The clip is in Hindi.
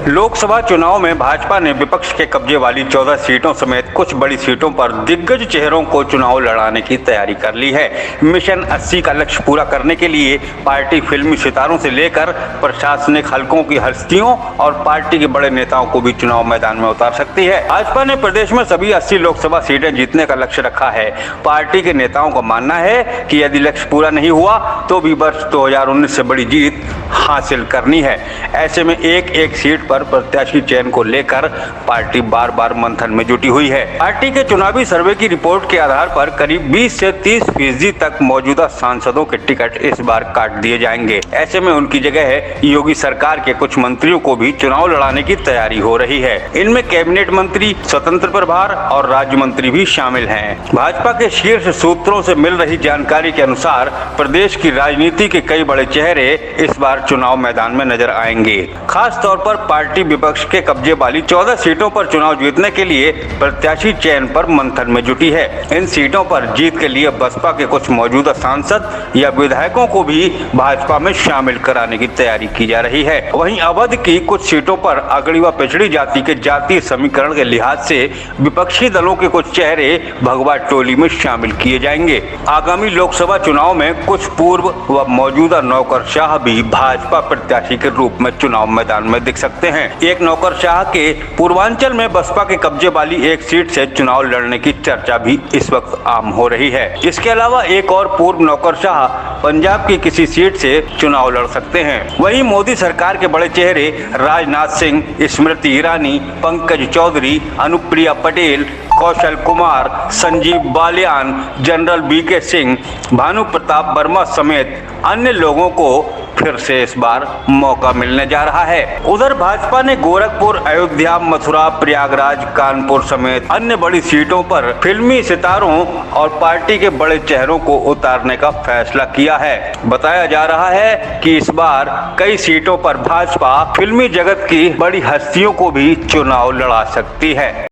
लोकसभा चुनाव में भाजपा ने विपक्ष के कब्जे वाली 14 सीटों समेत कुछ बड़ी सीटों पर दिग्गज चेहरों को चुनाव लड़ाने की तैयारी कर ली है। मिशन 80 का लक्ष्य पूरा करने के लिए पार्टी फिल्मी सितारों से लेकर प्रशासनिक हलकों की हस्तियों और पार्टी के बड़े नेताओं को भी चुनाव मैदान में उतार सकती है। भाजपा ने प्रदेश में सभी 80 लोकसभा सीटें जीतने का लक्ष्य रखा है। पार्टी के नेताओं का मानना है कि यदि लक्ष्य पूरा नहीं हुआ तो भी वर्ष 2019 से बड़ी जीत हासिल करनी है। ऐसे में एक सीट पर प्रत्याशी चयन को लेकर पार्टी बार बार मंथन में जुटी हुई है। पार्टी के चुनावी सर्वे की रिपोर्ट के आधार पर करीब 20 से 30% तक मौजूदा सांसदों के टिकट इस बार काट दिए जाएंगे। ऐसे में उनकी जगह योगी सरकार के कुछ मंत्रियों को भी चुनाव लड़ाने की तैयारी हो रही है। इनमें कैबिनेट मंत्री, स्वतंत्र प्रभार और राज्य मंत्री भी शामिल हैं। भाजपा के शीर्ष सूत्रों से मिल रही जानकारी के अनुसार प्रदेश की राजनीति के कई बड़े चेहरे इस बार चुनाव मैदान में नजर आएंगे। खास तौर पर पार्टी विपक्ष के कब्जे वाली 14 सीटों पर चुनाव जीतने के लिए प्रत्याशी चयन पर मंथन में जुटी है। इन सीटों पर जीत के लिए बसपा के कुछ मौजूदा सांसद या विधायकों को भी भाजपा में शामिल कराने की तैयारी की जा रही है। वहीं अवध की कुछ सीटों पर अगड़ी व पिछड़ी जाति के जातीय समीकरण के लिहाज से विपक्षी दलों के कुछ चेहरे भगवा टोली में शामिल किए जाएंगे। आगामी लोकसभा चुनाव में कुछ पूर्व व मौजूदा नौकरशाह भी भाजपा प्रत्याशी के रूप में चुनाव मैदान में दिख सकते हैं। एक नौकरशाह के पूर्वांचल में बसपा के कब्जे वाली एक सीट से चुनाव लड़ने की चर्चा भी इस वक्त आम हो रही है। इसके अलावा एक और पूर्व नौकरशाह पंजाब की किसी सीट से चुनाव लड़ सकते हैं। वहीं मोदी सरकार के बड़े चेहरे राजनाथ सिंह, स्मृति ईरानी, पंकज चौधरी, अनुप्रिया पटेल, कौशल कुमार, संजीव बालियान, जनरल बीके सिंह, भानु प्रताप वर्मा समेत अन्य लोगों को फिर से इस बार मौका मिलने जा रहा है। उधर भाजपा ने गोरखपुर, अयोध्या, मथुरा, प्रयागराज, कानपुर समेत अन्य बड़ी सीटों पर फिल्मी सितारों और पार्टी के बड़े चेहरों को उतारने का फैसला किया है। बताया जा रहा है कि इस बार कई सीटों पर भाजपा फिल्मी जगत की बड़ी हस्तियों को भी चुनाव लड़ा सकती है।